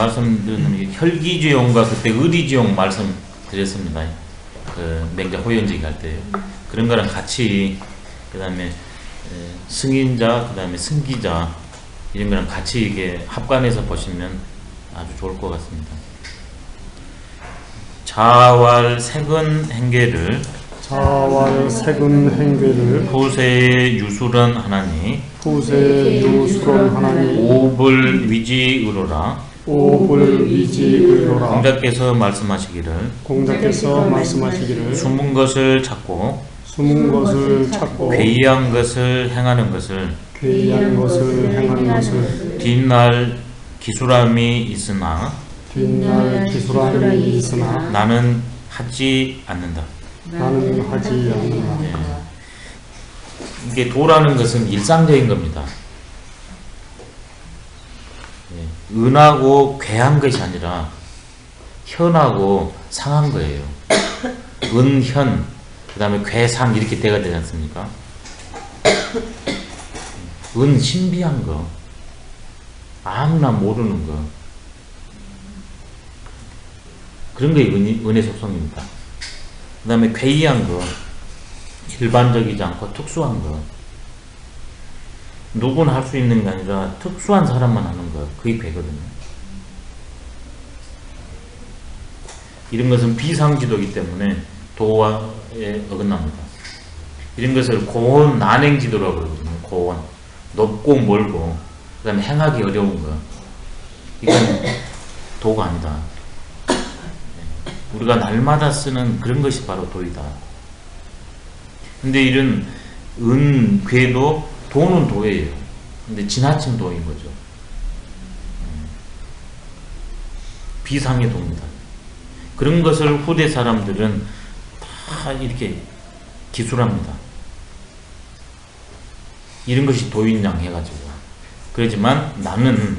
말씀드리는 혈기지용과 그때 의리지용 말씀드렸습니다. 그 맹자 호연지기 할 때요. 그런 거랑 같이, 그 다음에 승인자, 그 다음에 승기자 이런 거랑 같이 이게 합관해서 보시면 아주 좋을 것 같습니다. 자활 색은 행계를 후세의 유술은 하나니 오불 위지의로라. 공자께서 말씀하시기를 숨은 것을 찾고 괴이한 것을 행하는 것을 뒷날 기술함이 있으나 나는 하지 않는다. 네. 이게 도라는 것은 일상적인 겁니다. 네. 은하고 괴한 것이 아니라 현하고 상한 거예요. 은현, 그 다음에 괴상 이렇게 대가 되지 않습니까? 은 신비한 거, 아무나 모르는 거, 그런 게 은의 속성입니다. 그 다음에 괴이한 거, 일반적이지 않고 특수한 거, 누구나 할 수 있는 게 아니라 특수한 사람만 하는 거, 그게 괴거든요. 이런 것은 비상지도이기 때문에 도와에 어긋납니다. 이런 것을 고원 난행지도라고 그러거든요. 고원, 높고 멀고, 그 다음에 행하기 어려운 거, 이건 도가 아니다. 우리가 날마다 쓰는 그런 것이 바로 도이다. 근데 이런 괴도 도는 도예요. 근데 지나친 도인 거죠. 비상의 도입니다. 그런 것을 후대 사람들은 다 이렇게 기술합니다. 이런 것이 도인양 해가지고. 그렇지만 나는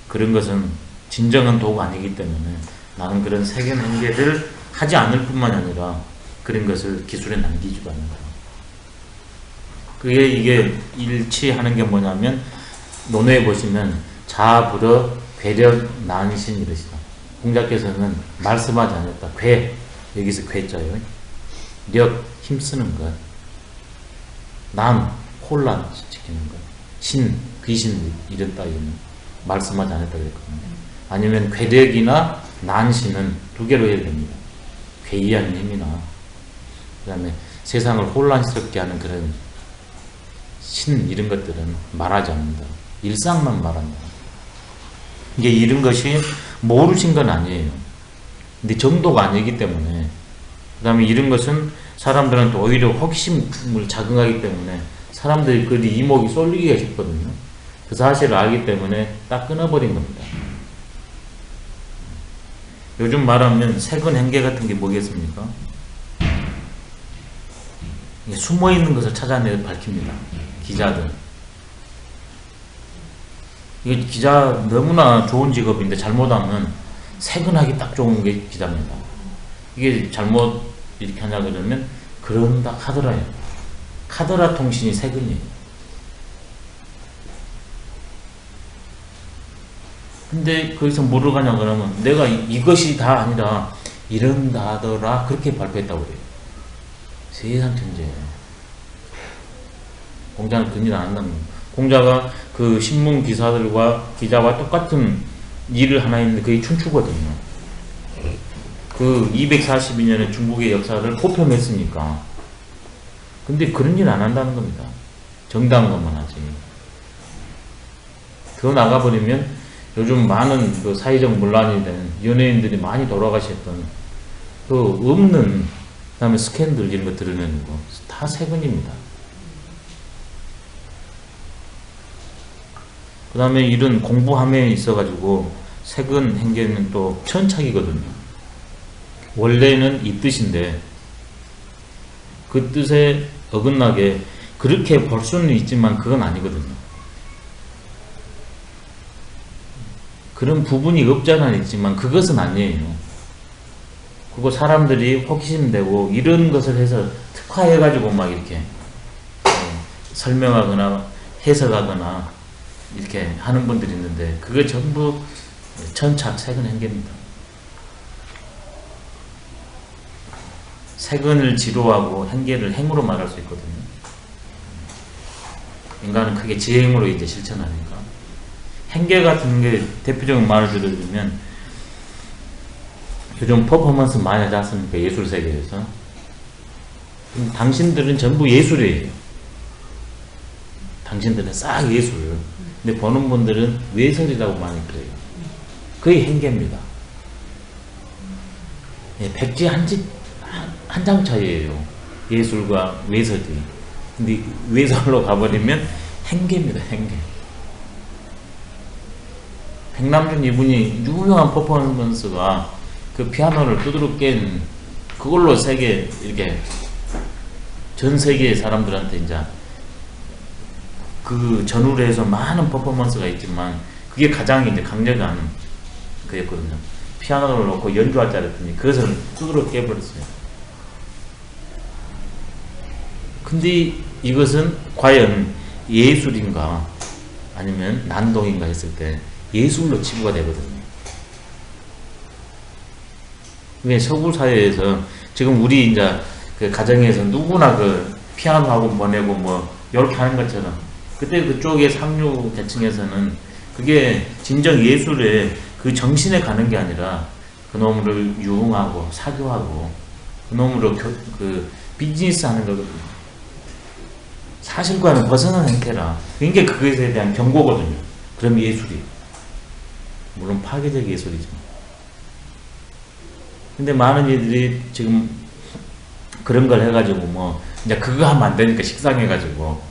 그런 것은 진정한 도가 아니기 때문에 나는 그런 세견 행계를 하지 않을 뿐만 아니라 그런 것을 기술에 남기지도 않는 거예요. 그게 이게 일치하는 게 뭐냐면 논어에 보시면 자불어 괴력 난신 이러시다. 공자께서는 말씀하지 않았다. 괴, 여기서 괴자요. 력, 힘쓰는 것. 난, 혼란 시키는 것. 신, 귀신 이런 따위는 말씀하지 않았다 그랬거든요. 아니면 괴력이나 난신은 두 개로 해야 됩니다. 괴이한 힘이나 그 다음에 세상을 혼란스럽게 하는 그런 신 이런 것들은 말하지 않는다. 일상만 말한다. 이게 이런 것이 모르신 건 아니에요. 근데 정도가 아니기 때문에 그 다음에 이런 것은 사람들한테 오히려 호기심을 자극하기 때문에 사람들이 그 이목이 쏠리기가 쉽거든요. 그 사실을 알기 때문에 딱 끊어버린 겁니다. 요즘 말하면 세근 행계 같은 게 뭐겠습니까? 숨어있는 것을 찾아내서 밝힙니다. 기자들. 이게 기자 너무나 좋은 직업인데 잘못하면 세근하기 딱 좋은 게 기자입니다. 이게 잘못 이렇게 하냐 그러면 그런다 카더라예요. 카더라 통신이 세근이에요. 근데 거기서 뭐를 가냐 그러면 내가 이것이 다 아니라 이런다더라 그렇게 발표했다고 그래요. 세상 천재예요. 공자는 그런 일 안 한다는 거예요. 공자가 그 신문 기사들과 기자와 똑같은 일을 하나 했는데 그게 춘추거든요. 그 242년의 중국의 역사를 포편했으니까. 근데 그런 일 안 한다는 겁니다. 정당한 것만 하지. 더 나가버리면 요즘 많은 그 사회적 문란이 된 연예인들이 많이 돌아가셨던 그 없는 그 다음에 스캔들 이런 거 드러내는 거 다 세근입니다. 그 다음에 이런 공부함에 있어가지고 세근 행계는 또 편착이거든요. 원래는 이 뜻인데 그 뜻에 어긋나게 그렇게 볼 수는 있지만 그건 아니거든요. 그런 부분이 없잖아 있지만 그것은 아니에요. 그리고 사람들이 호기심되고 이런 것을 해서 특화해가지고 막 이렇게 설명하거나 해석하거나 이렇게 하는 분들이 있는데 그게 전부 천착 세근 행계입니다. 세근을 지로하고 행계를 행으로 말할 수 있거든요. 인간은 크게 지행으로 이제 실천하니까. 행계 같은 게 대표적인 말을 들어드리면 요즘 퍼포먼스 많이 하지 않습니까? 예술 세계에서. 당신들은 전부 예술이에요. 당신들은 싹 예술. 근데 보는 분들은 외설이라고 많이 그래요. 그게 행계입니다. 예, 백지 한 장 차이예요. 예술과 외설이. 근데 외설로 가버리면 행계입니다. 행계. 백남준 이분이 유명한 퍼포먼스가 그 피아노를 두드러 깬 그걸로 세계 이렇게 전 세계의 사람들한테 이제 그 전후로 해서 많은 퍼포먼스가 있지만 그게 가장 이제 강력한 그였거든요. 피아노를 놓고 연주할 줄 알았더니 그것을 두드러 깨버렸어요. 근데 이것은 과연 예술인가 아니면 난동인가 했을 때 예술로 치부가 되거든요. 왜 서구 사회에서 지금 우리 이제 그 가정에서 누구나 그 피아노 학원 보내고 뭐 이렇게 하는 것처럼 그때 그쪽의 상류 계층에서는 그게 진정 예술의 그 정신에 가는 게 아니라 그놈을 유흥하고 사교하고 그놈으로 그 비즈니스 하는 거거든요. 사실과는 벗어난 행태라. 그게 그것에 대한 경고거든요. 그럼 예술이. 물론 파괴적 예술이죠. 근데 많은 이들이 지금 그런 걸 해가지고 뭐 이제 그거 하면 안 되니까 식상해가지고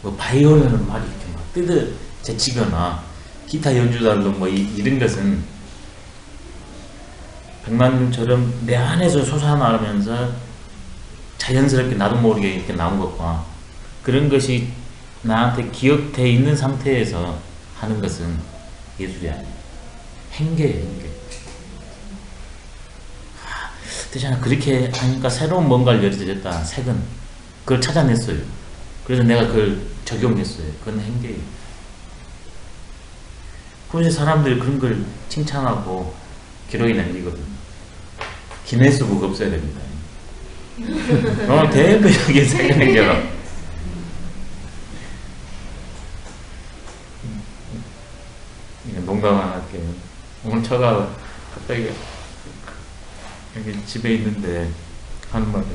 뭐 바이올린을 막 이렇게 막 뜯어 제치거나 기타 연주자들도 뭐 이런 것은 백만님처럼 내 안에서 솟아나면서 자연스럽게 나도 모르게 이렇게 나온 것과 그런 것이 나한테 기억되어 있는 상태에서 하는 것은 예술이 아니에요. 행계예요, 행계. 되잖아. 그렇게 하니까 새로운 뭔가를 열어졌다. 색은. 그걸 찾아냈어요. 그래서 내가 그걸 적용했어요. 그건 행계예요. 그래서 사람들이 그런 걸 칭찬하고 기록이 남기거든요. 기네스북 없어야 됩니다. 대표적인 세계 행계로. 농담 하나 할게요. 오늘 처가 갑자기 여기 집에 있는데 하는 말이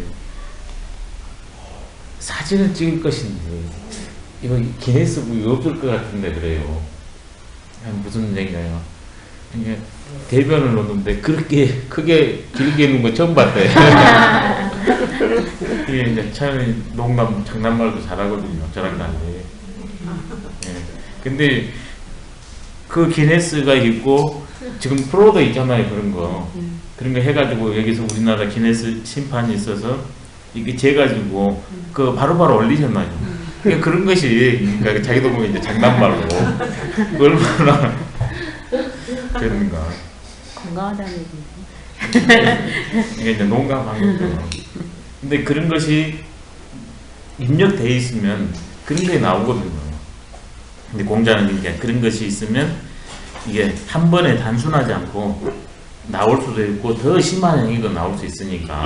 사진을 찍을 것인데 이거 기네스북이 없을 것 같은데 그래요. 무슨 얘기가요? 이게 대변을 놓는데 그렇게 크게 길게 놓은 거 처음 봤대요. 이게 이제 참 농담 장난말도 잘하거든요. 저랑 달리. 예. 근데 그 기네스가 있고 지금 프로도 있잖아요. 그런 거 해가지고 여기서 우리나라 기네스 심판이 있어서 이게 재가지고 그 바로바로 올리셨나요? 그러니까 그런 것이 그러니까 자기도 보면 이제 장난말로 얼마나 그런가. 건강하다는 얘기인데. 이게 이제 농담한 거죠. 근데 그런 것이 입력되어 있으면 그런 게 나오거든요. 근데 공자는 이게 그런 것이 있으면 이게 한 번에 단순하지 않고 나올 수도 있고 더 심한 행위가 나올 수 있으니까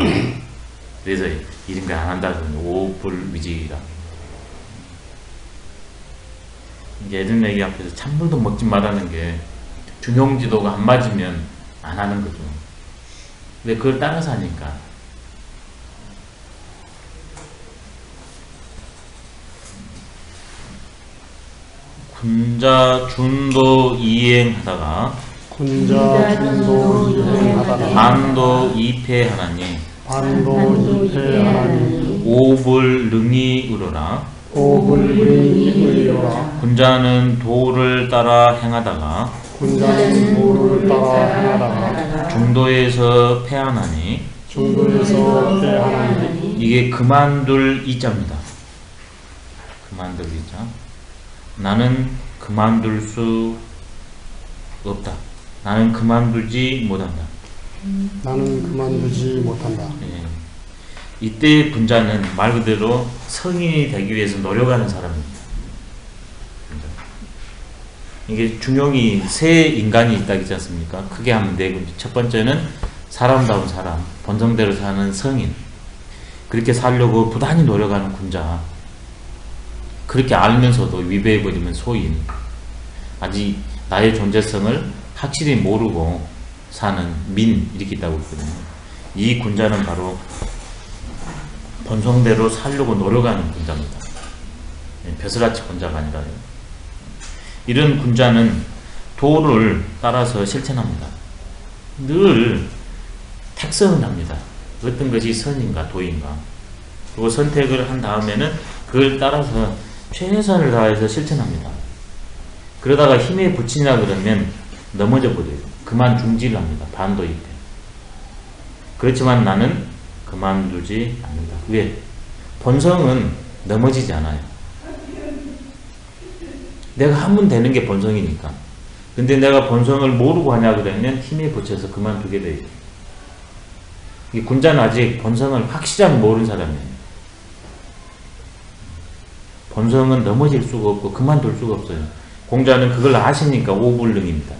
그래서 이런 거 안 한다는 오불위지라. 이제 이런 얘기 앞에서 찬물도 먹지 말라는 게 중용지도가 안 맞으면 안 하는 거죠. 왜 그걸 따라서 하니까. 군자 준도 이행하다가 군자 준도 이행하다가 반도 이패하나니 반도 이패하나니 오불능이 의로라. 오불능이 의로라. 군자는 도를 따라 행하다가 군자는 도를 따라 행하다가 중도에서 패하나니 중도에서 패하나니 이게 그만둘 이자입니다. 그만둘 이자. 나는 그만둘 수 없다. 나는 그만두지 못한다. 나는 그만두지 못한다. 예. 이때 분자는 말 그대로 성인이 되기 위해서 노력하는 사람입니다. 이게 중용이 세 인간이 있다지 않습니까? 크게 하면 네 군자. 첫 번째는 사람다운 사람, 본성대로 사는 성인. 그렇게 살려고 부단히 노력하는 군자. 그렇게 알면서도 위배해버리면 소인. 아직 나의 존재성을 확실히 모르고 사는 민, 이렇게 있다고 했거든요. 이 군자는 바로 본성대로 살려고 노력하는 군자입니다. 벼슬아치 군자가 아니라요. 이런 군자는 도를 따라서 실천합니다. 늘 택성을 합니다. 어떤 것이 선인가 도인가. 그리고 선택을 한 다음에는 그걸 따라서 최선을 다해서 실천합니다. 그러다가 힘에 붙이냐 그러면 넘어져 버려요. 그만 중지를 합니다. 반도입해. 그렇지만 나는 그만두지 않는다. 왜? 본성은 넘어지지 않아요. 내가 하면 되는 게 본성이니까. 근데 내가 본성을 모르고 하냐 그러면 힘에 붙여서 그만두게 돼요. 이 군자는 아직 본성을 확실하게 모르는 사람이에요. 본성은 넘어질 수가 없고 그만둘 수가 없어요. 공자는 그걸 아시니까 오불능입니다.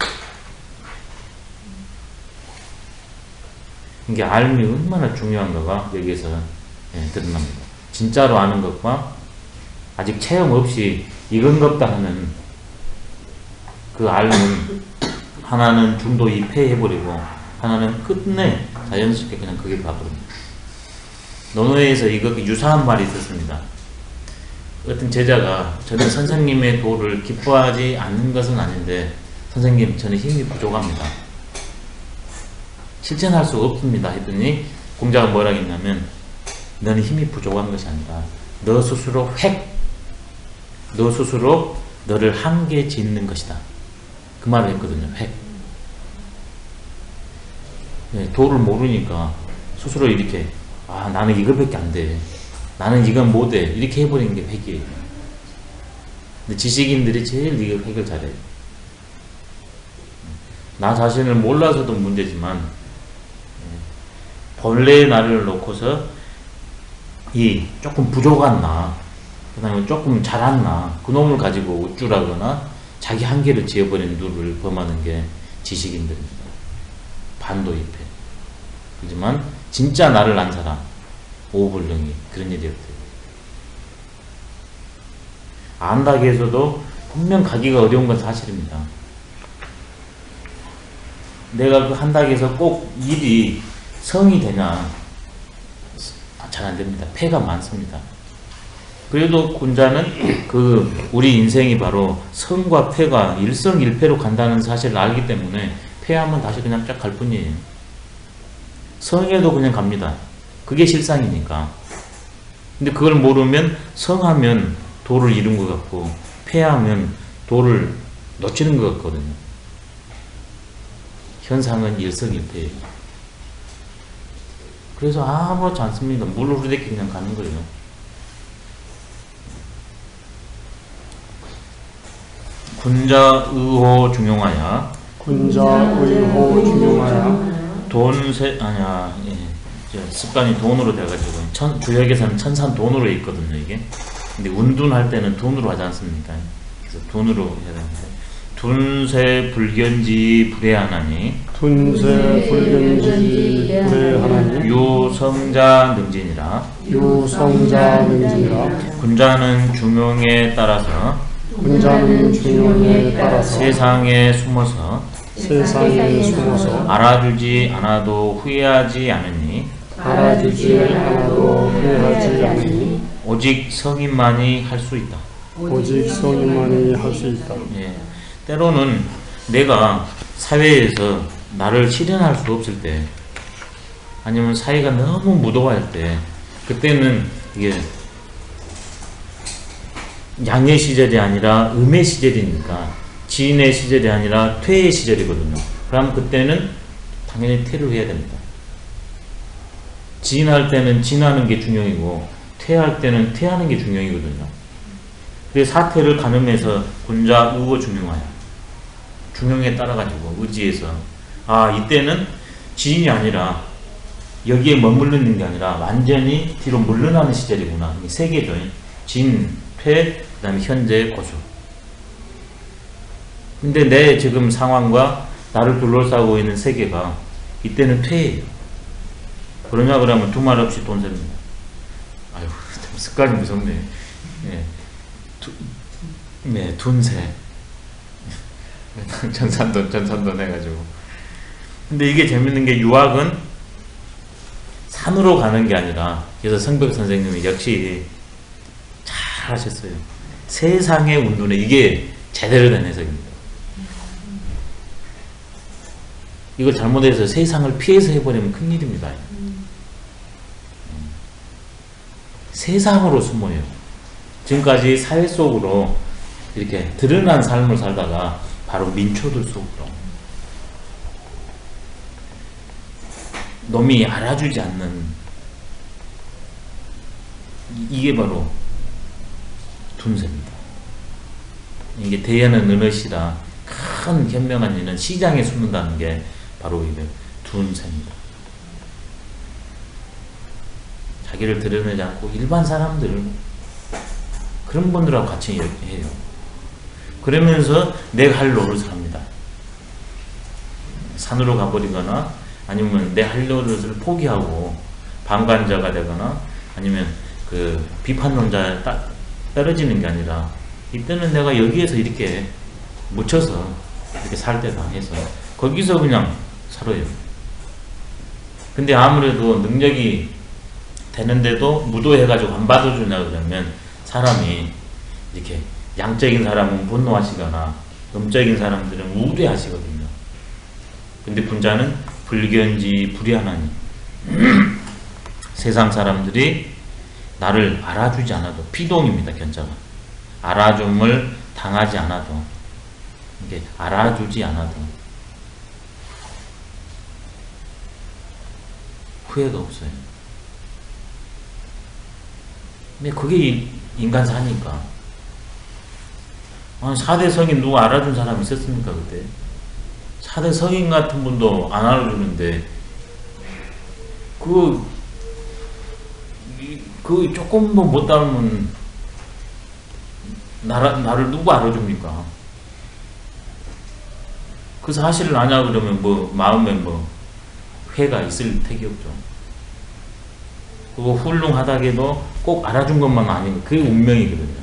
이게 알미 얼마나 중요한가가 여기에서 드러납니다. 진짜로 아는 것과 아직 체험 없이 이건겁다 하는 그 알은 하나는 중도 입회해버리고 하나는 끝내 자연스럽게 그냥 그게 가버립니다. 논어에서 이거 유사한 말이 있었습니다. 어떤 제자가 저는 선생님의 도를 기뻐하지 않는 것은 아닌데 선생님 저는 힘이 부족합니다. 실천할 수 없습니다 했더니 공자가 뭐라 했냐면 너는 힘이 부족한 것이 아니라 너 스스로 너 스스로 너를 한계 짓는 것이다. 그 말을 했거든요. 도를 모르니까 스스로 이렇게 나는 이거밖에 안 돼. 나는 이건 못해. 이렇게 해버리는 게 획이에요. 근데 지식인들이 제일 이거 획을 잘해요. 나 자신을 몰라서도 문제지만 본래의 나를 놓고서 이 조금 부족한 나, 그 다음에 조금 잘한 나, 그놈을 가지고 우쭐하거나 자기 한계를 지어버리는 누를 범하는 게 지식인들입니다. 반도입해. 하지만 진짜 나를 안 사람, 오불능이 그런 일이 없어요. 안다고 해서도 분명 가기가 어려운 건 사실입니다. 내가 그 한다고 해서 꼭 일이 성이 되냐? 잘 안 됩니다. 폐가 많습니다. 그래도 군자는 우리 인생이 바로 성과 폐가 일성일패로 간다는 사실을 알기 때문에 폐하면 다시 그냥 쫙 갈 뿐이에요. 성에도 그냥 갑니다. 그게 실상이니까. 근데 그걸 모르면 성하면 도를 이룬 것 같고 폐하면 도를 놓치는 것 같거든요. 현상은 일성일패예요. 그래서 아무렇지 않습니다. 물로 후대기 그냥 가는 거예요. 군자 의호 중용하야. 군자 의호 중용하야. 습관이 돈으로 돼가지고 주역에서는 천산 돈으로 있거든요. 이게. 근데 운둔할 때는 돈으로 하지 않습니까? 그래서 돈으로 해야 되는데. 둔세 불견지 불해하나니 둔세 불견지 불해하나니 유성자 능진이라. 유성자 능진이라. 군자는 중용에 따라서 군자는 중용에 따라서 세상에 숨어서 알아주지 않아도 후회하지 않으니 후회하지 않으니 오직 성인만이 할 수 있다. 오직 성인만이 할 수 있다. 때로는 내가 사회에서 나를 실현할 수 없을 때 아니면 사회가 너무 무도할 때 그때는 이게 양의 시절이 아니라 음의 시절이니까 지인의 시절이 아니라 퇴의 시절이거든요. 그럼 그때는 당연히 퇴를 해야 됩니다. 지인할 때는 지나는 게 중요이고 퇴할 때는 퇴하는 게 중요이거든요. 그래서 사태를 가늠해서 군자 의호 중용하야. 중용에 따라가지고 의지해서 이때는 지인이 아니라 여기에 머무르는 게 아니라 완전히 뒤로 물러나는 시절이구나. 세 개죠. 진, 퇴, 그 다음에 현재, 고수. 근데 내 지금 상황과 나를 둘러싸고 있는 세계가 이때는 퇴예요. 그러냐 그러면 두말 없이 돈 셉니다. 아유, 참 습관이 무섭네. 예. 네, 둔세. 전산돈 해가지고. 근데 이게 재밌는 게 유학은 산으로 가는 게 아니라, 그래서 성벽 선생님이 역시 잘 하셨어요. 세상의 운동에 이게 제대로 된 해석입니다. 이걸 잘못해서 세상을 피해서 해버리면 큰일입니다. 세상으로 숨어요. 지금까지 사회 속으로 이렇게 드러난 삶을 살다가 바로 민초들 속으로, 놈이 알아주지 않는, 이게 바로 둔세입니다. 이게 대야는 느넛이라 큰 현명한 이는 시장에 숨는다는 게 바로 이게 둔세입니다. 자기를 드러내지 않고 일반 사람들, 그런 분들하고 같이 해요. 그러면서 내가 할 노릇을 합니다. 산으로 가버리거나 아니면 내 할 노릇을 포기하고 방관자가 되거나 아니면 그 비판론자에 떨어지는 게 아니라, 이때는 내가 여기에서 이렇게 묻혀서 이렇게 살 때다 해서 거기서 그냥 살아요. 근데 아무래도 능력이 되는데도 무도해가지고 안 받아주냐 그러면 사람이 이렇게, 양적인 사람은 분노하시거나 음적인 사람들은 우대하시거든요. 근데 분자는 불견지 불의하나니 세상 사람들이 나를 알아주지 않아도, 피동입니다. 견자가 알아줌을 당하지 않아도, 이게 알아주지 않아도 후회가 없어요. 근데 그게 인간사니까. 아니, 4대 성인 누가 알아준 사람 있었습니까 그때? 4대 성인 같은 분도 안 알아주는데 그 조금도 못 닮으면 나를 누가 알아줍니까? 그 사실을 아냐 그러면 뭐 마음에 뭐 회가 있을 택이 없죠. 그거 훌륭하다게도 꼭 알아준 것만 아니고 그게 운명이거든요.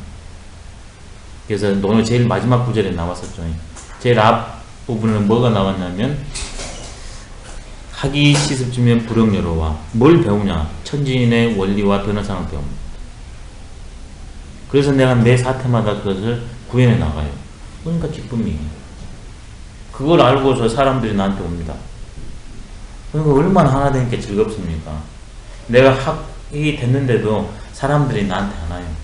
그래서 오늘 제일 마지막 구절에 나왔었죠. 제일 앞 부분은 뭐가 나왔냐면, 학이 시습지면 불응여로와, 뭘 배우냐? 천지인의 원리와 변화상을 배웁니다. 그래서 내가 매 사태마다 그것을 구현해 나가요. 그러니까 기쁨이. 그걸 알고서 사람들이 나한테 옵니다. 그러니까 얼마나 하나 되니까 즐겁습니까? 내가 학이 됐는데도 사람들이 나한테 안 와요.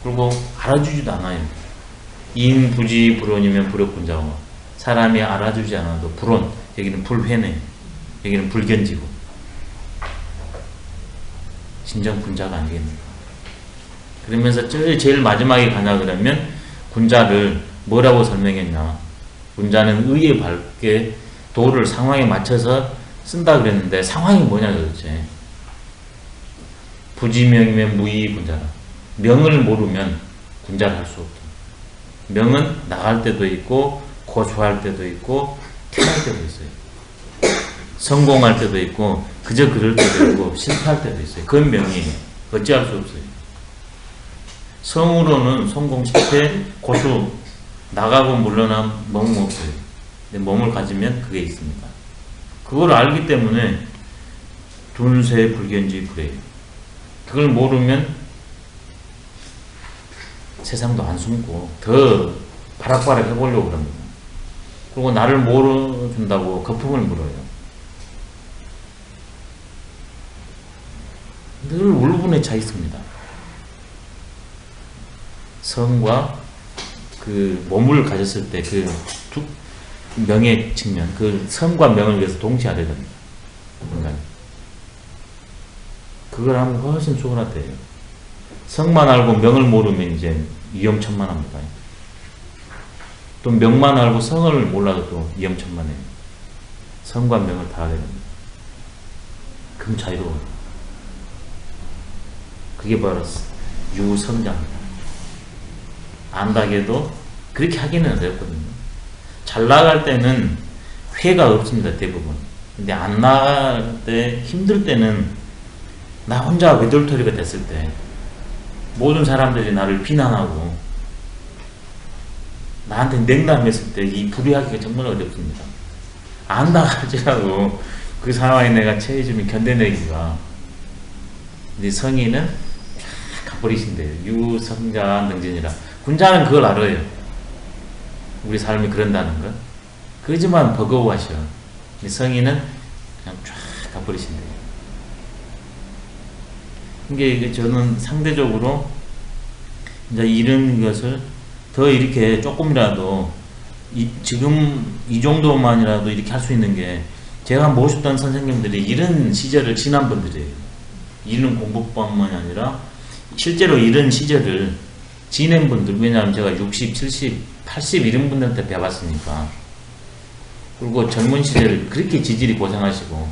그리고 알아주지도 않아요. 인부지 불원이면 불역분자와, 사람이 알아주지 않아도 불원, 여기는 불회네, 여기는 불견지고, 진정 분자가 아니겠는가. 그러면서 제일 마지막에 가냐 그러면 군자를 뭐라고 설명했냐. 군자는 의에 밝게 도를 상황에 맞춰서 쓴다 그랬는데, 상황이 뭐냐 도대체. 부지명이면 무의 군자라. 명을 모르면 군자를 할 수 없다. 명은 나갈 때도 있고 고초할 때도 있고 태할 때도 있어요. 성공할 때도 있고 그저 그럴 때도 있고 실패할 때도 있어요. 그건 명이에요. 어찌할 수 없어요. 성으로는 성공, 실패, 고수, 나가고 물러난 몸은 없어요. 근데 몸을 가지면 그게 있습니다. 그걸 알기 때문에 둔세 불견지 불해요. 그걸 모르면 세상도 안 숨고 더 바락바락 해보려고 합니다. 그리고 나를 모르준다고 거품을 물어요. 늘 울분에 차 있습니다. 성과 그 몸을 가졌을 때 그 명의 측면, 그 성과 명을 위해서 동치하려야 됩니다. 인간이. 그걸 하면 훨씬 수월하대요. 성만 알고 명을 모르면 이제 위험천만합니다. 또 명만 알고 성을 몰라도 또 위험천만해요. 성과 명을 다 알아야 됩니다. 그럼 자유로워요. 그게 바로 유성자입니다. 안다게도 그렇게 하기는 어렵거든요. 잘 나갈 때는 회가 없습니다, 대부분. 근데 안 나갈 때, 힘들 때는 나 혼자 외돌토리가 됐을 때 모든 사람들이 나를 비난하고 나한테 냉담했을 때 이 불이하기가 정말 어렵습니다. 안 나갈지라도 그 상황에 내가 처해지면 견뎌내기가. 근데 성인은 쫙 가버리신대요. 유성자 능진이라. 군자는 그걸 알아요. 우리 삶이 그런다는 거. 그지만 버거워하셔. 근데 성인은 그냥 쫙 가버리신대요. 이게 저는 상대적으로 이제 이런 것을 더 이렇게 조금이라도 지금 이 정도만이라도 이렇게 할 수 있는 게 제가 모셨던 선생님들이 이런 시절을 지난 분들이에요. 이런 공부뿐만이 아니라 실제로 이런 시절을 지낸 분들, 왜냐하면 제가 60, 70, 80 이런 분들한테 배웠으니까. 그리고 젊은 시절 그렇게 지질이 고생하시고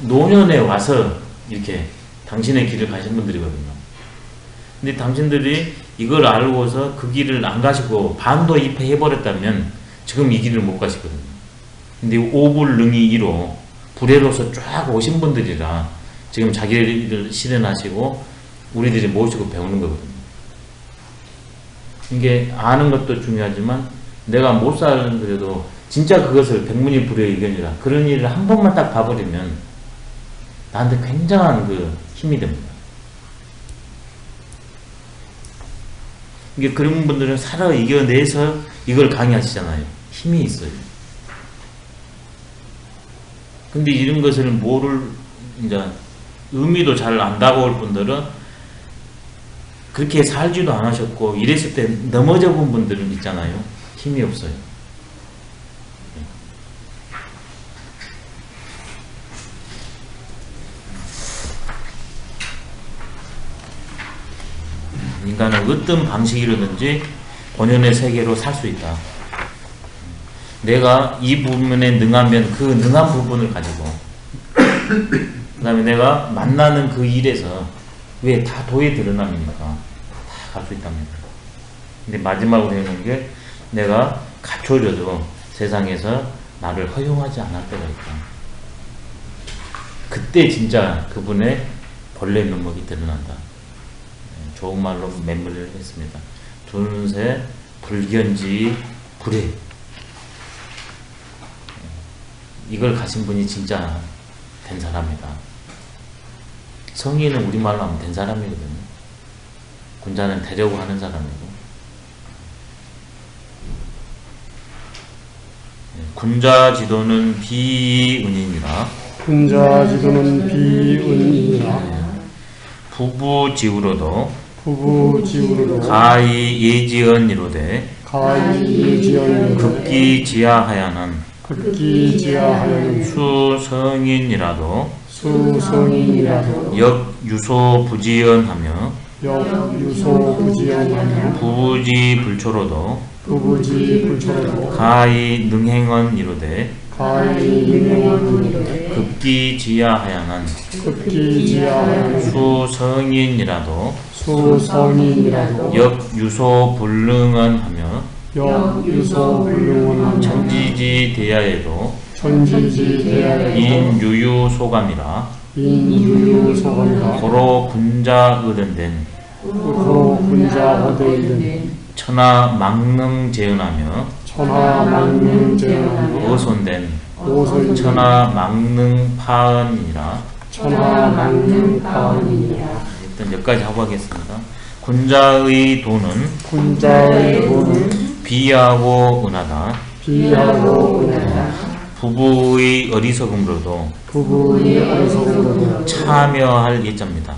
노년에 와서 이렇게 당신의 길을 가신 분들이거든요. 근데 당신들이 이걸 알고서 그 길을 안 가시고 반도 입회해버렸다면 지금 이 길을 못 가시거든요. 근데 오불능이 이로 불회로서 쫙 오신 분들이라 지금 자기 일을 실현하시고 우리들이 모시고 배우는 거거든요. 이게 아는 것도 중요하지만 내가 못 사는 그래도 진짜 그것을 백문이불여의견이라 그런 일을 한 번만 딱 봐버리면 나한테 굉장한 그 힘이 됩니다. 이게 그런 분들은 살아 이겨내서 이걸 강의하시잖아요. 힘이 있어요. 근데 이런 것을 모를 이제 의미도 잘 안 다가올 분들은 그렇게 살지도 않으셨고 이랬을 때 넘어져 본 분들은 있잖아요. 힘이 없어요. 인간은 어떤 방식이라든지 본연의 세계로 살 수 있다. 내가 이 부분에 능하면 그 능한 부분을 가지고 그 다음에 내가 만나는 그 일에서 왜 다 도에 드러남이니까 다 갈 수 있답니다. 근데 마지막으로 되는 게 내가 갖춰져도 세상에서 나를 허용하지 않을 때가 있다. 그때 진짜 그분의 본래 면목이 드러난다. 좋은 말로 맹물을 했습니다. 두눈새 불견지 불회. 이걸 가신 분이 진짜 된 사람이다. 성인은 우리말로 하면 된 사람이거든요. 군자는 되려고 하는 사람이고. 군자 지도는 비은이니라. 군자 지도는 비은이니라. 부부지우로도 부부지우로도 가히 예지언이로되 가히 예지언이로되 급기지하하야는 급기지하하야는 수성인이라도 수성인이라도 역유소부지연하며 역유소부지연하며 부부지불초로도 부부지불초로도 가히 능행언이로되 가히 능행언이로되 급기지하하야는 급기지하하야는 수성인이라도 수성인이라도 역유소불능언하며 역유소불능언하며 천지지대야에도 천지지대야에도 인유유소감이라 인유유소감이라 고로 군자 의den된 고로 군자 얻어있는 천하망능재은하며 천하망능재은하며 어손된 오소인 천하망능파언이라. 천하망능파언이라. 일단 여기까지 하고 하겠습니다. 군자의 도는 군자의 도는 비하고 은하다. 비하고 은하다. 부부의 어리석음으로도 부부의 어리석음으로도 참여할 예자입니다.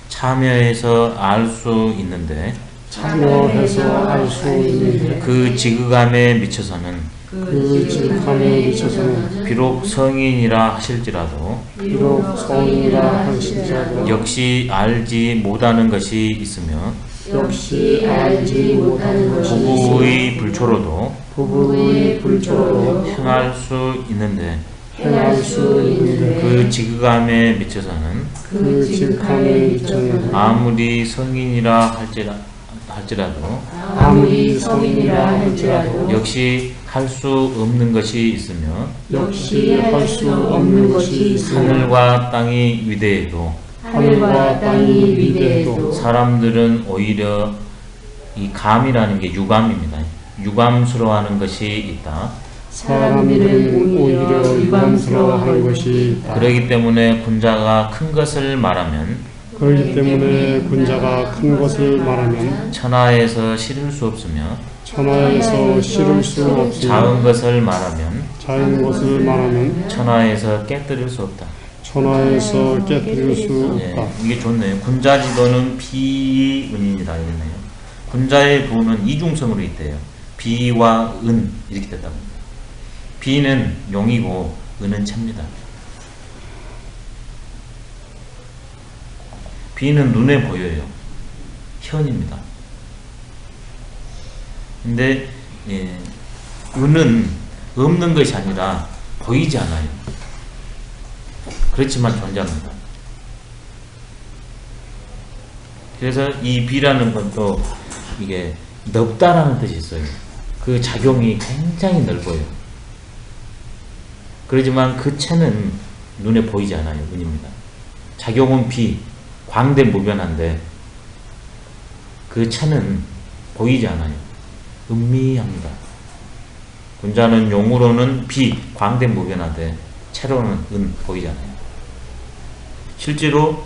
참여해서 알 수 있는데 참여해서 알 수 있는데 그 지극함에 미쳐서는 그 지극함에 미쳐서는 비록 성인이라 하실지라도 비록 성이라 하실지라도 역시 알지 못하는 것이 있으며 역시 알지 못하는 것이 부부의 불초로도 부부의 불초로 행할 수 있는데 행할 수 있는데 그 지극함에 미쳐서는 그 지극함에 미쳐서는 아무리 성인이라 할지라도 아무리 성인이라 할지라도 역시 할 수 없는 것이 있으며 역시 할 수 없는 것이 있으며 하늘과 땅이 위대해도 하늘과 땅이 위대해도 사람들은 오히려 이 감이라는 게 유감입니다. 유감스러워하는 것이 있다. 사람들은 오히려 유감스러워하는 것이 있다. 그러기 때문에 군자가 큰 것을 말하면 그렇기 때문에 군자가 큰 것을 말하면 천하에서 실을 수 없으며 천하에서 실을 수 없으며 작은 것을 말하면 작은 것을 말하면 천하에서 깨뜨릴 수 없다. 천하에서 깨뜨릴 수 예, 없다. 이게 좋네요. 군자지도는 비은인이다 이랬네요. 군자의 도는 이중성으로 있대요. 비와 은 이렇게 됐다고. 비는 용이고 은은 채입니다. 비는 눈에 보여요. 현입니다. 근데 예, 은은 없는 것이 아니라 보이지 않아요. 그렇지만 존재합니다. 그래서 이 비라는 것도 이게 넓다라는 뜻이 있어요. 그 작용이 굉장히 넓어요. 그렇지만 그 채는 눈에 보이지 않아요. 은입니다. 작용은 비, 광대무변한데 그 채는 보이지 않아요. 은미합니다. 군자는 용으로는 비, 광대무변한데 채로는 은, 보이지 않아요. 실제로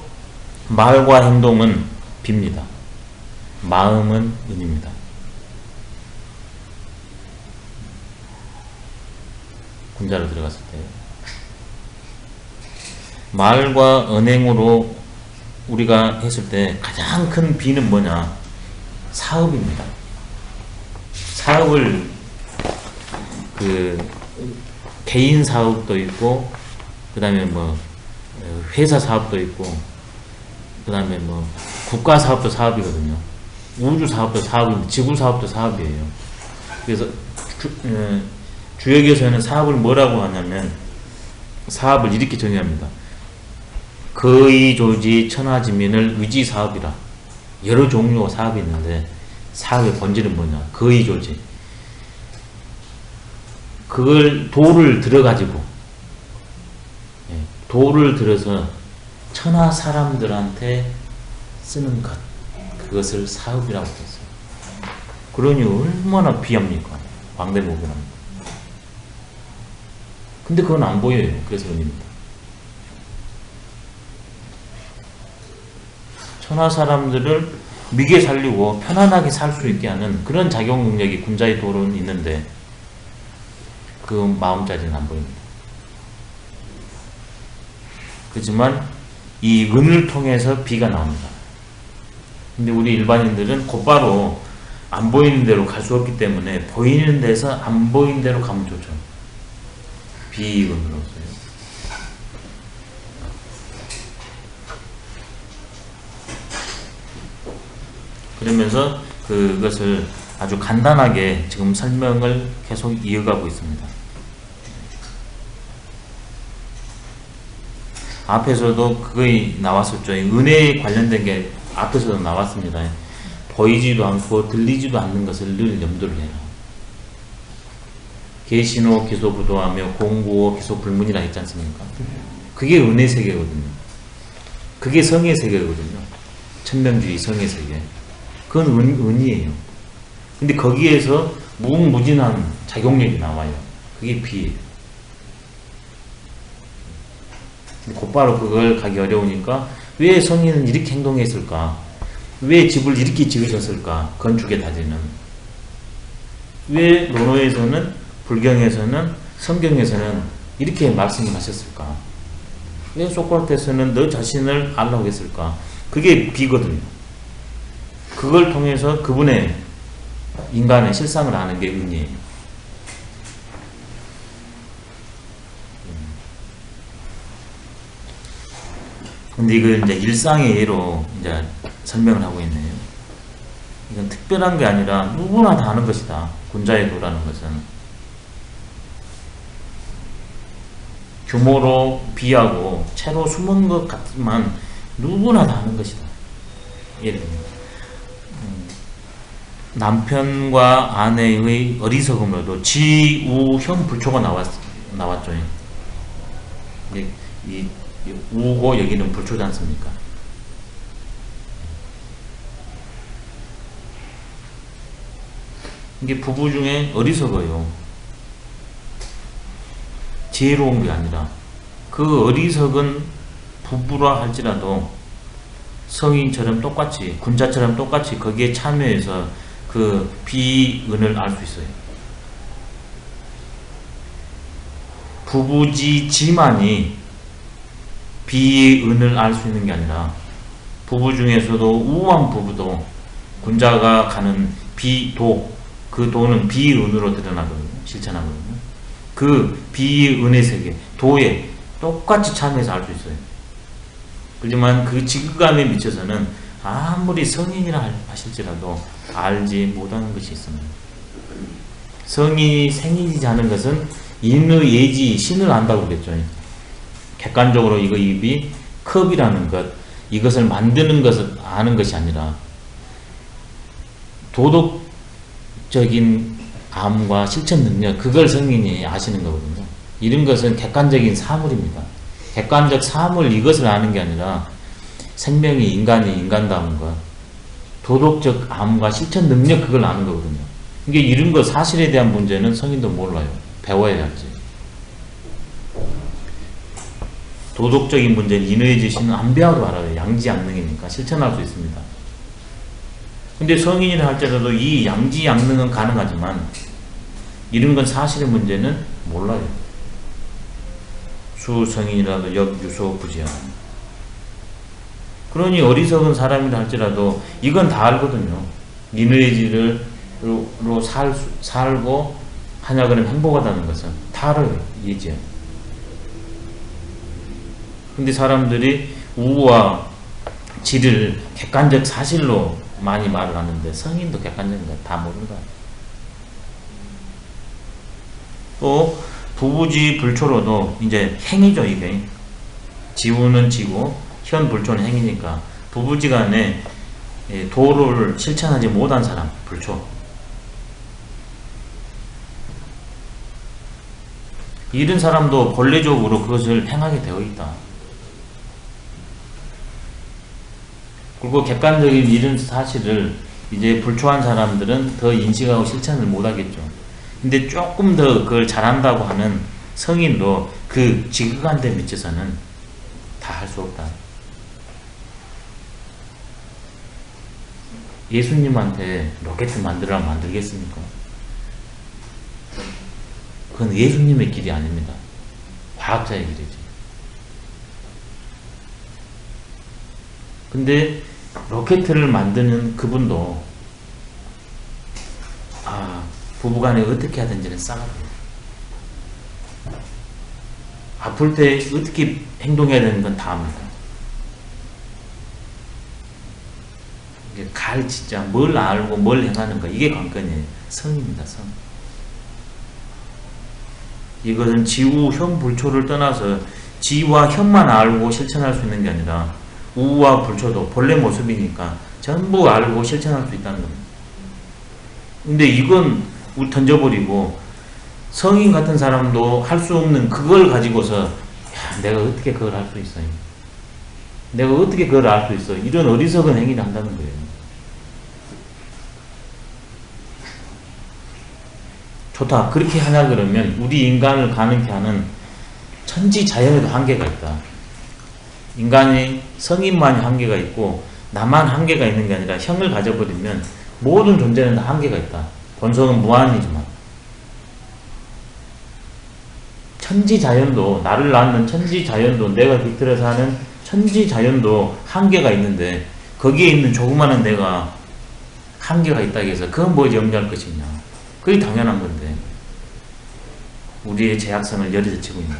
말과 행동은 비입니다. 마음은 은입니다. 군자로 들어갔을 때 말과 언행으로 우리가 했을 때 가장 큰 비는 뭐냐? 사업입니다. 사업을 그 개인 사업도 있고 그 다음에 뭐 회사 사업도 있고 그 다음에 뭐 국가 사업도 사업이거든요. 우주 사업도 사업입니다. 지구 사업도 사업이에요. 그래서 주역에서는 사업을 뭐라고 하냐면 사업을 이렇게 정의합니다. 거의 조지 천하지민을 위지 사업이라. 여러 종류의 사업이 있는데 사업의 본질은 뭐냐? 거의 조지. 그걸 도를 들어가지고 도를 들어서 천하 사람들한테 쓰는 것, 그것을 사업이라고 했어요. 그러니 얼마나 비합니까? 광대무변합니다. 근데 그건 안 보여요. 그래서 은입니다. 천하 사람들을 미게 살리고 편안하게 살 수 있게 하는 그런 작용 능력이 군자의 도로는 있는데 그 마음자리는 안 보입니다. 그렇지만 이 은을 통해서 비가 나옵니다. 근데 우리 일반인들은 곧바로 안 보이는 데로 갈 수 없기 때문에 보이는 데서 안 보이는 데로 가면 좋죠. 비은으로서요. 그러면서 그것을 아주 간단하게 지금 설명을 계속 이어가고 있습니다. 앞에서도 그거에 나왔었죠. 은혜에 관련된 게 앞에서도 나왔습니다. 보이지도 않고 들리지도 않는 것을 늘 염두를 해라. 계신호 기소부도하며 공구호 기소불문이라 했지 않습니까? 그게 은혜 세계거든요. 그게 성의 세계거든요. 천명주의 성의 세계. 그건 은이에요. 근데 거기에서 무궁무진한 작용력이 나와요. 그게 비예요. 곧바로 그걸 가기 어려우니까 왜 성인은 이렇게 행동했을까? 왜 집을 이렇게 지으셨을까? 건축의 다지는. 왜 논어에서는, 불경에서는, 성경에서는 이렇게 말씀을 하셨을까? 왜 소크라테스는 너 자신을 알라고 했을까? 그게 비거든요. 그걸 통해서 그분의 인간의 실상을 아는 게 은이에요. 근데 이걸 이제 일상의 예로 이제 설명을 하고 있네요. 이건 특별한 게 아니라 누구나 다 아는 것이다. 군자의 도라는 것은. 규모로 비하고 채로 숨은 것 같지만 누구나 다 아는 것이다. 예를 들면 남편과 아내의 어리석음으로도 지우현 불초가 나왔죠. 이 우고 여기는 불초지 않습니까? 이게 부부 중에 어리석어요. 지혜로운 게 아니라 그 어리석은 부부라 할지라도 성인처럼 똑같이 군자처럼 똑같이 거기에 참여해서 그 비은을 알 수 있어요. 부부지만이 비은을 알 수 있는 게 아니라 부부 중에서도 우한 부부도 군자가 가는 비도, 그 도는 비은으로 드러나거든요. 실천하거든요. 그 비은의 세계, 도에 똑같이 참여해서 알 수 있어요. 그렇지만 그 지극함에 미쳐서는 아무리 성인이라 하실지라도 알지 못하는 것이 있습니다. 성인이 생기지 않은 것은 인의 예지 신을 안다고 그랬죠. 객관적으로 이거 입이 컵이라는 것, 이것을 만드는 것을 아는 것이 아니라 도덕적인 암과 실천 능력, 그걸 성인이 아시는 거거든요. 이런 것은 객관적인 사물입니다. 객관적 사물, 이것을 아는 게 아니라 생명이 인간이 인간다운 것, 도덕적 암과 실천 능력, 그걸 아는 거거든요. 이게 이런 거 사실에 대한 문제는 성인도 몰라요. 배워야 할지. 도덕적인 문제는 인의 지시는 안 배워도 알아요. 양지양능이니까 실천할 수 있습니다. 근데 성인이라 할지라도 이 양지양능은 가능하지만 이런 건 사실의 문제는 몰라요. 수성인이라도 역유소 부지야. 그러니 어리석은 사람이라 할지라도 이건 다 알거든요. 인의지로 살고 하냐 그러면 행복하다는 것은 다 알아요. 예지야. 근데 사람들이 우와 지를 객관적 사실로 많이 말을 하는데 성인도 객관적인 거 다 모른다. 또 부부지 불초로도 이제 행위죠. 이게 지우는 지고 현 불초는 행위니까 부부지간에 도를 실천하지 못한 사람 불초, 이런 사람도 본래적으로 그것을 행하게 되어 있다. 그리고 객관적인 이런 사실을 이제 불초한 사람들은 더 인식하고 실천을 못하겠죠. 근데 조금 더 그걸 잘한다고 하는 성인도 그 지극한 데 미쳐서는 다 할 수 없다. 예수님한테 로켓 만들라면 만들겠습니까? 그건 예수님의 길이 아닙니다. 과학자의 길이지. 근데 로켓을 만드는 그분도 부부간에 어떻게 하든지는 싸워요. 아플 때 어떻게 행동해야 되는 건 다 압니다. 이게 진짜 뭘 알고 뭘 행하는 가 이게 관건이에요. 성입니다. 성. 이것은 지우, 현, 불초를 떠나서 지와 현만 알고 실천할 수 있는 게 아니라 우와 불초도 본래 모습이니까 전부 알고 실천할 수 있다는 겁니다. 근데 이건 던져버리고 성인 같은 사람도 할 수 없는 그걸 가지고서 내가 어떻게 그걸 할 수 있어요? 내가 어떻게 그걸 알 수 있어? 이런 어리석은 행위를 한다는 거예요. 좋다. 그렇게 하냐 그러면 우리 인간을 가능케 하는 천지자연에도 한계가 있다. 인간이 성인만이 한계가 있고 나만 한계가 있는 게 아니라 형을 가져버리면 모든 존재는 다 한계가 있다. 본성은 무한이지만 천지자연도, 나를 낳는 천지자연도, 내가 깃들어서 하는 천지자연도 한계가 있는데 거기에 있는 조그마한 내가 한계가 있다고 해서 그건 뭐 염려할 것이냐. 그게 당연한 건데 우리의 제약성을 여리저치고 있는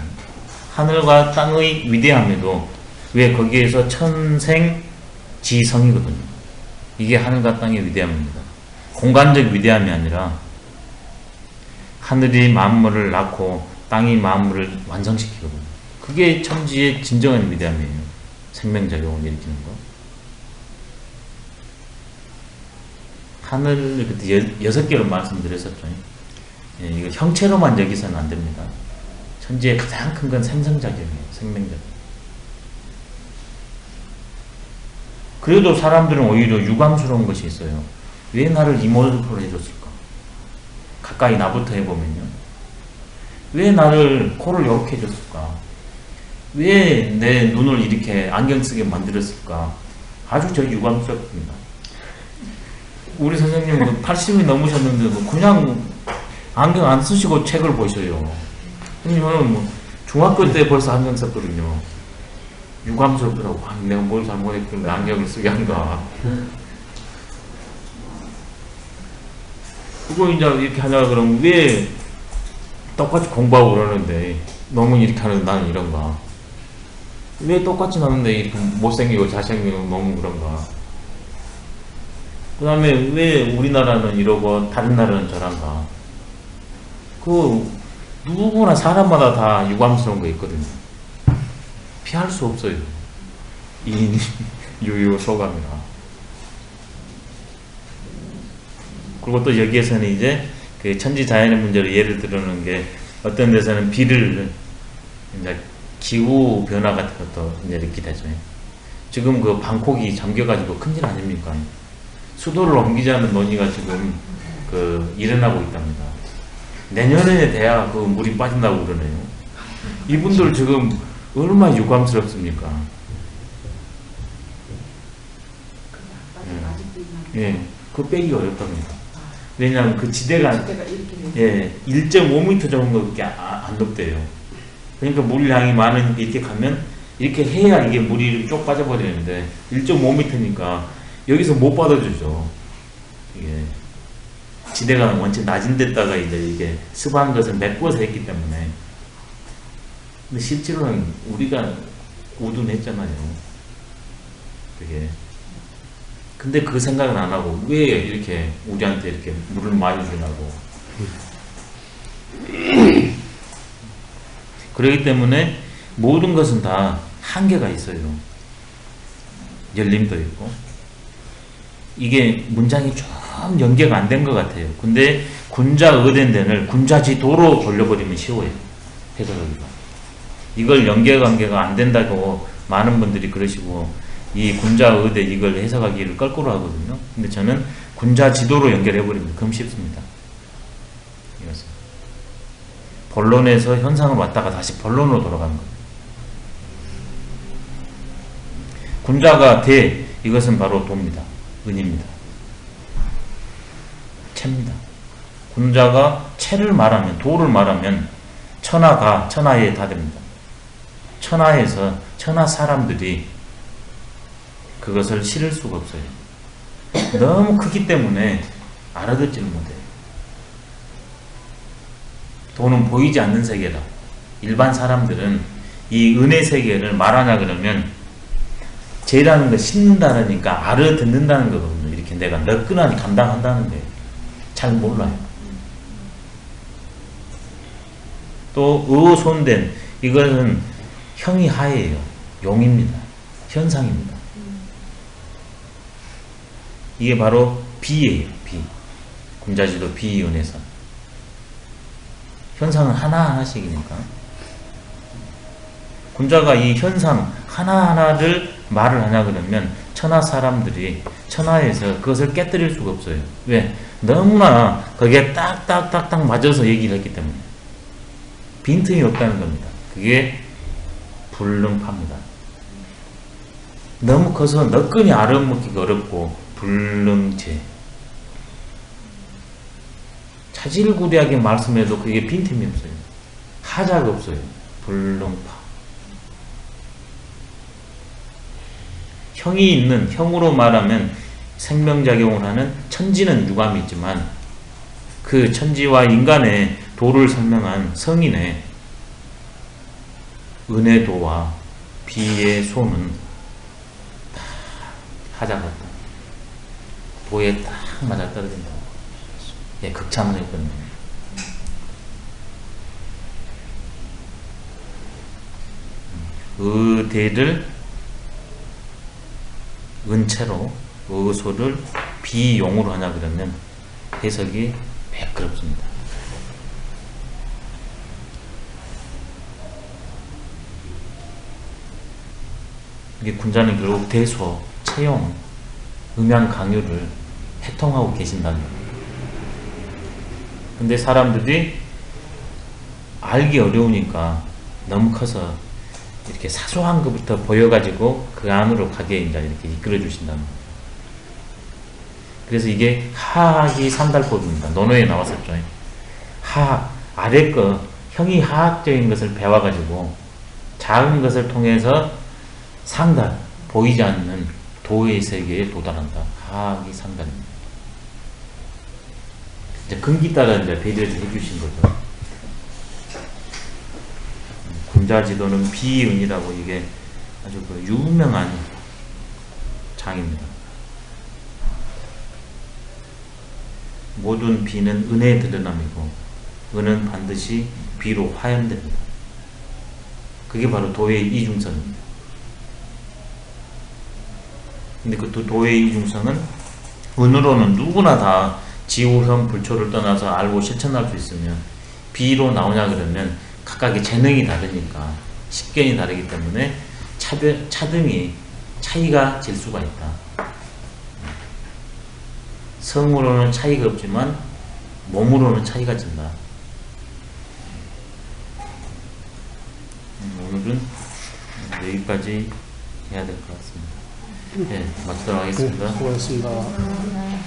하늘과 땅의 위대함에도 왜 거기에서 천생지성이거든요. 이게 하늘과 땅의 위대함입니다. 공간적 위대함이 아니라 하늘이 만물을 낳고 땅이 만물을 완성시키거든요. 그게 천지의 진정한 위대함이에요. 생명작용을 일으키는 거. 하늘 그때 6개로 말씀드렸었죠. 예, 이거 형체로만 여기서는 안 됩니다. 천지의 가장 큰 건 생성작용이에요. 생명작. 그래도 사람들은 오히려 유감스러운 것이 있어요. 왜 나를 이모저프로 해줬을까? 가까이 나부터 해보면요. 왜 나를 코를 이렇게 해줬을까? 왜 내 눈을 이렇게 안경 쓰게 만들었을까? 아주 저 유감스럽습니다. 우리 선생님은 80이 넘으셨는데도 그냥 안경 안 쓰시고 책을 보셔요. 저는 뭐 중학교 때 벌써 안경 썼거든요. 유감스럽더라고. 아, 내가 뭘 잘못했길래 안경을 쓰게 한가. 그거 이제 이렇게 하냐 그러면 왜 똑같이 공부하고 그러는데 너무 이렇게 하는 나는 이런가. 왜 똑같이 나는데 이렇게 못생기고 잘생기고 너무 그런가. 그 다음에 왜 우리나라는 이러고 다른 나라는 저런가. 그 누구나 사람마다 다 유감스러운 거 있거든요. 피할 수 없어요. 이 유유 소감이라. 그리고 또 여기에서는 이제 그 천지 자연의 문제로 예를 들어놓은 게 어떤 데서는 비를 이제 기후 변화 같은 것도 이제 이렇게 되죠. 지금 그 방콕이 잠겨가지고 큰일 아닙니까? 수도를 옮기자는 논의가 지금 그 일어나고 있답니다. 내년에 돼야 그 물이 빠진다고 그러네요. 이분들 지금 얼마나 유감스럽습니까? 예, 그거 빼기가 어렵답니다. 왜냐하면 그 지대가 예, 1.5m 정도밖에 안 높대요. 그러니까 물량이 많으니까 이렇게 가면 이렇게 해야 이게 물이 쭉 빠져버리는데 1.5m니까 여기서 못 받아주죠. 이게 지대가 원체 낮은 데다가 이제 이게 습한 것을 메꿔서 했기 때문에. 근데 실제로는 우리가 우둔했잖아요. 그게. 근데 그 생각은 안 하고 왜 이렇게 우리한테 이렇게 물을 많이 주냐고. 그렇기 때문에 모든 것은 다 한계가 있어요. 열림도 있고. 이게 문장이 좀 연계가 안 된 것 같아요. 근데 군자 의된된을 군자지도로 돌려버리면 쉬워요. 해석하기가. 이걸 연계관계가 안 된다고 많은 분들이 그러시고 이 군자 의대 이걸 해석하기를 거꾸로 하거든요. 근데 저는 군자지도로 연결해버립니다. 그럼 쉽습니다. 이것은 본론에서 현상을 왔다가 다시 본론으로 돌아가는 거예요. 군자가 대 이것은 바로 도입니다. 은입니다. 채입니다. 군자가 채를 말하면 도를 말하면 천하가 천하에 다 됩니다. 천하에서 천하 사람들이 그것을 실을 수가 없어요. 너무 크기 때문에 알아듣지를 못해요. 도는 보이지 않는 세계다. 일반 사람들은 이 은의 세계를 말하냐 그러면 죄라는 거 씹는다니까 알아듣는다는 거거든요. 이렇게 내가 너끈하니 감당한다는 거예요. 잘 몰라요. 또 의손된 이것은 형이 하예요. 용입니다. 현상입니다. 이게 바로 비예요. 비. 군자지도 비이온에서 현상은 하나하나씩이니까 군자가 이 현상 하나하나를 말을 하냐 그러면 천하 사람들이 천하에서 그것을 깨뜨릴 수가 없어요. 왜? 너무나 거기에 딱딱딱딱 맞아서 얘기를 했기 때문에 빈틈이 없다는 겁니다. 그게 불능파입니다. 너무 커서 너끈히 알아먹기가 어렵고 불능제 차질구리하게 말씀해도 그게 빈틈이 없어요. 하자가 없어요. 불능파. 형이 있는 형으로 말하면 생명작용을 하는 천지는 유감이 있지만 그 천지와 인간의 도를 설명한 성인의 은의 도와 비의 소는 다 하자 같다. 도에 딱 맞아떨어진다. 예, 극찬을 했거든요. 의대를 은채로 의소를 비용으로 하냐 그러면 해석이 매끄럽습니다. 이게 군자는 결국 대소, 채용, 음양 강요를 해통하고 계신다는 거예요. 근데 사람들이 알기 어려우니까 너무 커서 이렇게 사소한 것부터 보여가지고 그 안으로 가게 이제 이렇게 이끌어 주신다는 거예요. 그래서 이게 하학이 삼달법입니다. 논어에 나왔었죠. 하학, 아래 거, 형이 하학적인 것을 배워가지고 작은 것을 통해서 상달, 보이지 않는 도의 세계에 도달한다. 하학이 상달입니다. 이제 근기 따라 이제 배려를 해주신 거죠. 군자지도는 비은이라고 이게 아주 그 유명한 장입니다. 모든 비는 은혜의 드러남이고 은은 반드시 비로 화염됩니다. 그게 바로 도의 이중성입니다. 근데 그 도의 이중성은 은으로는 누구나 다 지우형 불초를 떠나서 알고 실천할 수 있으면 비로 나오냐 그러면 각각의 재능이 다르니까 식견이 다르기 때문에 차등이 차이가 질 수가 있다. 성으로는 차이가 없지만 몸으로는 차이가 진다. 오늘은 여기까지 해야 될 것 같습니다. 네, 마치도록 하겠습니다. 네, 수고하셨습니다. 아,